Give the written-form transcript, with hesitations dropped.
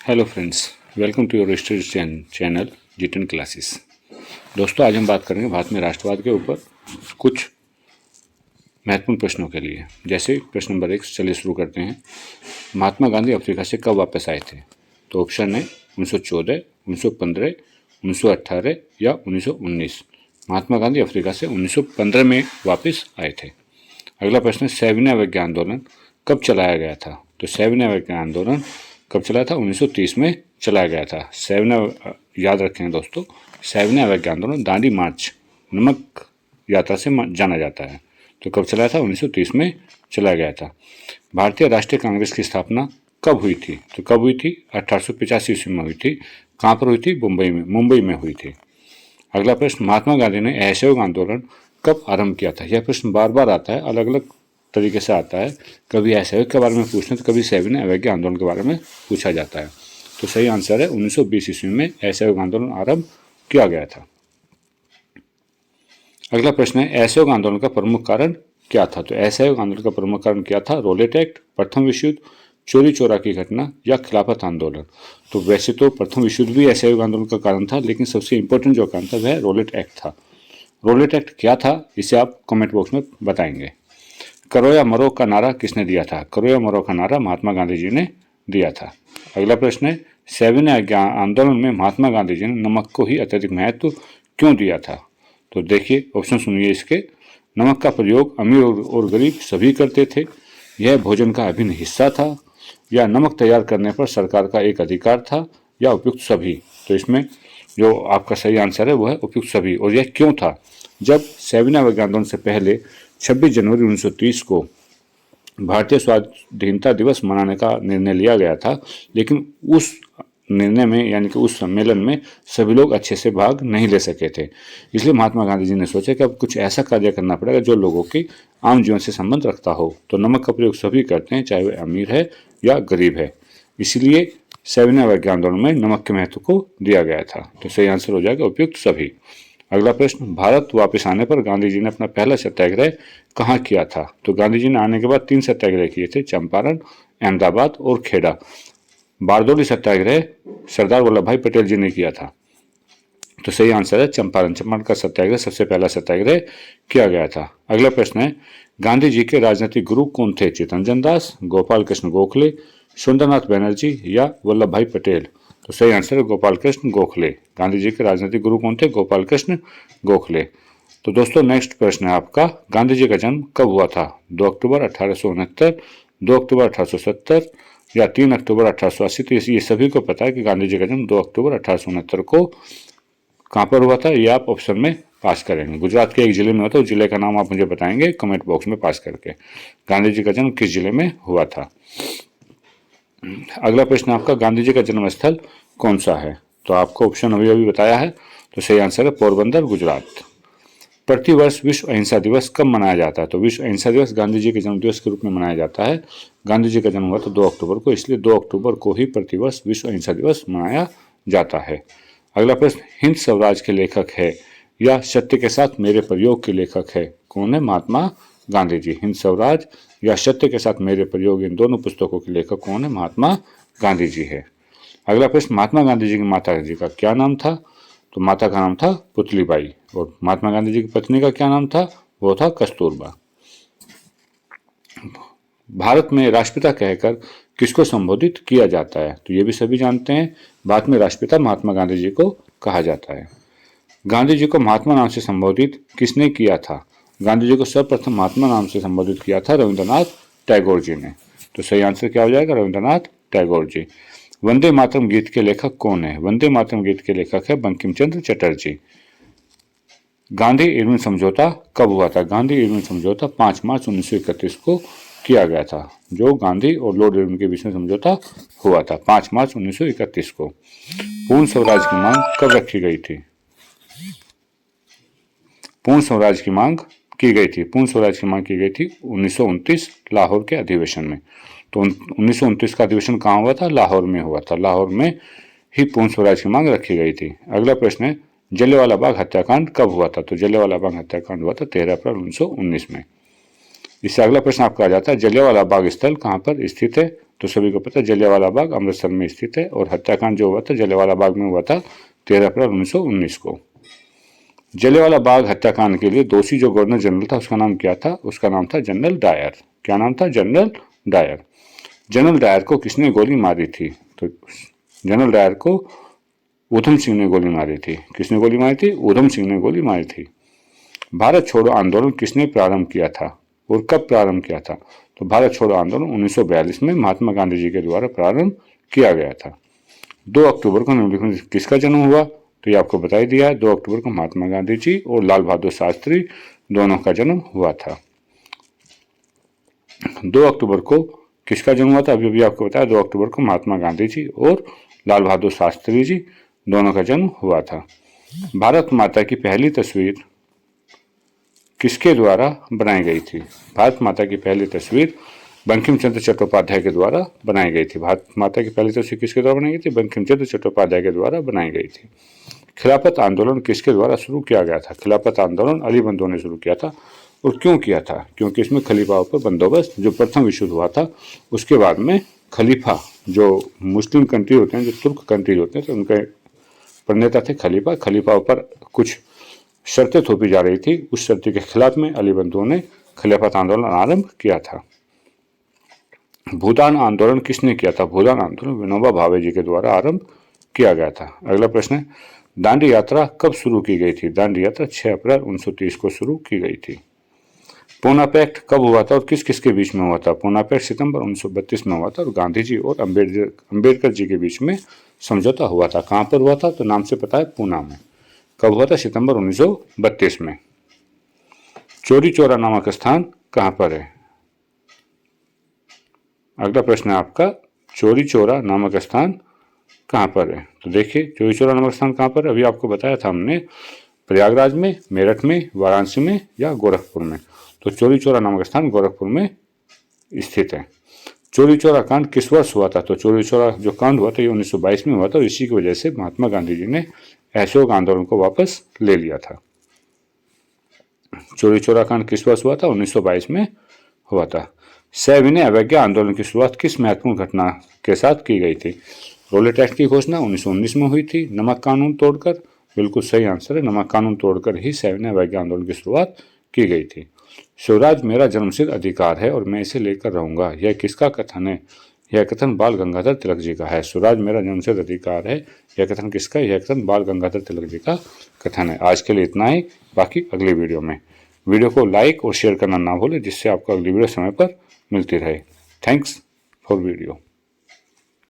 Hello friends, welcome to your registered channel G10 classes. दोस्तों, आज हम बात करेंगे भारत में राष्ट्रवाद के ऊपर कुछ महत्वपूर्ण प्रश्नों के लिए। जैसे प्रश्न नंबर 1, चलिए शुरू करते हैं। महात्मा गांधी अफ्रीका से कब वापस आए थे? तो ऑप्शन है 1914, 1915, 1918 या 1919। महात्मा गांधी अफ्रीका से 1915 में वापस आए थे। अगला प्रश्न है, सविनय अवज्ञा आंदोलन कब चलाया गया था? तो सविनय अवज्ञा आंदोलन कब चला था? 1930 में चलाया गया था। याद रखें दोस्तों, सविनय अवज्ञा आंदोलन दांडी मार्च, नमक यात्रा से जाना जाता है। तो कब चला था? 1930 में चला गया था। भारतीय राष्ट्रीय कांग्रेस की स्थापना कब हुई थी? तो कब हुई थी? 1885 ईस्वी में हुई थी। कहाँ पर हुई थी? मुंबई में हुई थी। अगला प्रश्न, महात्मा गांधी ने असहयोग आंदोलन कब आरंभ किया था? यह प्रश्न बार बार आता है, अलग अलग तरीके से आता है। कभी असहयोग के बारे में पूछते हैं तो कभी सविनय अवज्ञा आंदोलन के बारे में पूछा जाता है। तो सही आंसर है 1920 ईस्वी में असहयोग आंदोलन आरंभ किया गया था। अगला प्रश्न है, असहयोग आंदोलन का प्रमुख कारण क्या था? तो असहयोग आंदोलन का प्रमुख कारण क्या था? रोलेट एक्ट, प्रथम विश्व युद्ध, चोरी चोरा की घटना या खिलाफत आंदोलन। तो वैसे तो प्रथम विश्व युद्ध भी असहयोग आंदोलन का कारण था, लेकिन सबसे इंपॉर्टेंट जो कारण था वह रोलेट एक्ट था। रोलेट एक्ट क्या था, इसे आप कमेंट बॉक्स में बताएंगे। करो या मरो का नारा किसने दिया था? करो या मरो का नारा महात्मा गांधी जी ने दिया था। अगला प्रश्न है, सविनय अवज्ञा आंदोलन में महात्मा गांधी जी ने नमक को ही अत्यधिक महत्व क्यों दिया था? तो देखिए, ऑप्शन सुनिए इसके। नमक का प्रयोग अमीर और गरीब सभी करते थे, यह भोजन का अभिन्न हिस्सा था, या नमक तैयार करने पर सरकार का एक अधिकार था, या उपयुक्त सभी। तो इसमें जो आपका सही आंसर है वह है उपयुक्त सभी। और यह क्यों था? जब सविनय अवज्ञा आंदोलन से पहले 26 जनवरी 1930 को भारतीय स्वाधीनता दिवस मनाने का निर्णय लिया गया था, लेकिन उस निर्णय में यानी कि उस सम्मेलन में सभी लोग अच्छे से भाग नहीं ले सके थे। इसलिए महात्मा गांधी जी ने सोचा कि अब कुछ ऐसा कार्य करना पड़ेगा जो लोगों की आम जीवन से संबंध रखता हो। तो नमक का प्रयोग सभी करते हैं, चाहे वह अमीर है या गरीब है। इसलिए सविनय अवज्ञा आंदोलन में नमक के महत्व को दिया गया था। तो सही आंसर हो जाएगा उपयुक्त सभी। अगला प्रश्न, भारत वापस आने पर गांधी जी ने अपना पहला सत्याग्रह कहाँ किया था? तो गांधी जी ने आने के बाद 3 सत्याग्रह किए थे, चंपारण, अहमदाबाद और खेड़ा। बारदोली सत्याग्रह सरदार वल्लभ भाई पटेल जी ने किया था। तो सही आंसर है चंपारण। चंपारण का सत्याग्रह सबसे पहला सत्याग्रह किया गया था। अगला प्रश्न है, गांधी जी के राजनीतिक गुरु कौन थे? चित्तरंजन दास, गोपाल कृष्ण गोखले, सुरेंद्रनाथ बनर्जी या वल्लभ भाई पटेल। तो सही आंसर है गोपाल कृष्ण गोखले। गांधी जी के राजनीतिक गुरु कौन थे? गोपाल कृष्ण गोखले। तो दोस्तों, नेक्स्ट प्रश्न है आपका, गांधी जी का जन्म कब हुआ था? 2 अक्टूबर 1869, 2 अक्टूबर 1870 या 3 अक्टूबर 1880। तो ये सभी को पता है कि गांधी जी का जन्म 2 अक्टूबर 1869 को कहाँ पर हुआ था? ये आप ऑप्शन में पास करेंगे। गुजरात के एक जिले में हुआ था, उस जिले का नाम आप मुझे बताएंगे कमेंट बॉक्स में पास करके। गांधी जी का जन्म किस जिले में हुआ था? अगला प्रश्न आपका, गांधी जी का जन्म स्थल कौन सा है? तो आपको ऑप्शन अभी अभी बताया है। तो सही आंसर है पोरबंदर, गुजरात। प्रतिवर्ष विश्व अहिंसा दिवस कब मनाया जाता है? तो विश्व अहिंसा दिवस गांधी जी के जन्म दिवस के रूप में मनाया जाता है। गांधी जी का जन्म हुआ था 2 अक्टूबर को, इसलिए 2 अक्टूबर को ही प्रतिवर्ष विश्व अहिंसा दिवस मनाया जाता है। अगला प्रश्न, हिंद स्वराज के लेखक है या सत्य के साथ मेरे प्रयोग के लेखक है? कौन है? महात्मा गांधी जी। हिंद स्वराज या सत्य के साथ मेरे प्रयोग, इन दोनों पुस्तकों के लेखक कौन है? महात्मा गांधी जी है। अगला प्रश्न, महात्मा गांधी जी की माता जी का क्या नाम था? तो माता का नाम था पुतलीबाई, और महात्मा गांधी जी की पत्नी का क्या नाम था? वो था कस्तूरबा। भारत में राष्ट्रपिता कहकर किसको संबोधित किया जाता है? तो ये भी सभी जानते हैं, भारत में राष्ट्रपिता महात्मा गांधी जी को कहा जाता है। गांधी जी को महात्मा नाम से संबोधित किसने किया था? गांधी जी को सर्वप्रथम महात्मा नाम से संबोधित किया था रविंद्रनाथ टैगोर जी ने। तो सही आंसर क्या हो जाएगा? रविंद्रनाथ टैगोर जी। वंदे मातरम गीत के लेखक कौन है? वंदे मातरम गीत के लेखक है बंकिम चंद्र चटर्जी। गांधी इरविन समझौता कब हुआ था? गांधी इरविन समझौता 5 मार्च 1931 को किया गया था। जो गांधी और लॉर्ड इरविन के बीच में समझौता हुआ था 5 मार्च 1931 को। पूर्ण स्वराज की मांग कब रखी गई थी? पूर्ण स्वराज की मांग की गई थी। पूर्ण स्वराज की मांग की गई थी 1929 लाहौर के अधिवेशन में। तो 1929 का अधिवेशन कहाँ हुआ था? लाहौर में हुआ था। लाहौर में ही पूर्ण स्वराज की मांग रखी गई थी। अगला प्रश्न है, जलियांवाला बाग हत्याकांड कब हुआ था? तो जलियांवाला बाग हत्याकांड हुआ था 13 अप्रैल 1919 में। इससे अगला प्रश्न आपका आ जाता है, जलियांवाला बाग स्थल कहाँ पर स्थित है? तो सभी को पता है जलियांवाला बाग अमृतसर में स्थित है, और हत्याकांड जो हुआ था जलियांवाला बाग में हुआ था 13 अप्रैल 1919 को। जलियांवाला बाग हत्याकांड के लिए दोषी जो गवर्नर जनरल था उसका नाम क्या था? उसका नाम था जनरल डायर। क्या नाम था? General Dyer. जनरल डायर को किसने गोली मारी थी? तो जनरल डायर को ऊधम सिंह ने गोली मारी थी। किसने गोली मारी थी? ऊधम सिंह ने गोली मारी थी। भारत छोड़ो आंदोलन किसने प्रारंभ किया था और कब प्रारंभ किया था? तो भारत छोड़ो आंदोलन 1942 में महात्मा गांधी जी के द्वारा प्रारंभ किया गया था। 2 अक्टूबर को निम्नलिखित में किसका जन्म हुआ? तो ये आपको बता ही दिया है, 2 अक्टूबर को महात्मा गांधी जी और लाल बहादुर शास्त्री दोनों का जन्म हुआ था। 2 अक्टूबर को किसका जन्म हुआ था? अभी भी आपको बताया, 2 अक्टूबर को महात्मा गांधी जी और लाल बहादुर शास्त्री जी दोनों का जन्म हुआ था। भारत माता की पहली तस्वीर किसके द्वारा बनाई गई थी? भारत माता की पहली तस्वीर बंकिम चंद्र चट्टोपाध्याय के द्वारा बनाई गई थी। भारत माता की पहली तस्वीर किसके द्वारा बनाई गई थी? बंकिम चंद्र चट्टोपाध्याय के द्वारा बनाई गई थी। खिलाफत आंदोलन किसके द्वारा शुरू किया गया था? खिलाफत आंदोलन अली बंधु ने शुरू किया था। और क्यों किया था? क्योंकि इसमें खलीफाओं पर बंदोबस्त जो प्रथम विश्व हुआ था उसके बाद में खलीफा जो मुस्लिम कंट्री होते हैं, जो तुर्क कंट्री होते हैं, तो उनके प्रणेता थे खलीफा। खलीफाओं पर कुछ शर्तें थोपी जा रही थी, उस शर्त के खिलाफ में अली बंधुओं ने खिलाफत आंदोलन आरंभ किया था। भूदान आंदोलन किसने किया था? भूदान आंदोलन विनोबा भावे जी के द्वारा आरंभ किया गया था। अगला प्रश्न है, दांडी यात्रा कब शुरू की गई थी? दांडी यात्रा 6 अप्रैल 1930 को शुरू की गई थी। पूना पैक्ट कब हुआ था और किस किस के बीच में हुआ था? पूना पैक्ट सितंबर 1932 में हुआ था और गांधी जी और अम्बेडकर जी के बीच में समझौता हुआ था। कहाँ पर हुआ था? तो नाम से पता है, पूना में। कब हुआ था? सितंबर 1932 में। चौरी चौरा नामक स्थान कहाँ पर है? अगला प्रश्न है आपका, चौरी चौरा नामक स्थान कहाँ पर है? तो देखिए, चौरी चौरा नामक स्थान कहाँ पर? अभी आपको बताया था हमने, प्रयागराज में, मेरठ में, वाराणसी में या गोरखपुर में। तो चौरी चौरा नामक स्थान गोरखपुर में स्थित है। चौरी चौरा कांड किस वर्ष हुआ था? तो चौरी चौरा जो कांड हुआ था ये 1922 में हुआ था और इसी की वजह से महात्मा गांधी जी ने असहयोग आंदोलन को वापस ले लिया था। चौरी चौरा कांड किस वर्ष हुआ था? 1922 में हुआ था। सविनय अवज्ञा आंदोलन की शुरुआत किस महत्वपूर्ण घटना के साथ की गई थी? रोलेट एक्ट की घोषणा 1919 में हुई थी, नमक कानून तोड़कर। बिल्कुल सही आंसर है, नमक कानून तोड़कर ही सविनय अवज्ञा आंदोलन की शुरुआत की गई थी। स्वराज मेरा जन्मसिद्ध अधिकार है और मैं इसे लेकर रहूंगा, यह किसका कथन है? यह कथन बाल गंगाधर तिलक जी का है। स्वराज मेरा जन्मसिद्ध अधिकार है, यह कथन किसका? यह कथन बाल गंगाधर तिलक जी का कथन है। आज के लिए इतना ही, बाकी अगली वीडियो में। वीडियो को लाइक और शेयर करना ना भूलें, जिससे आपको अगली वीडियो समय पर मिलती रहे। Thanks for video.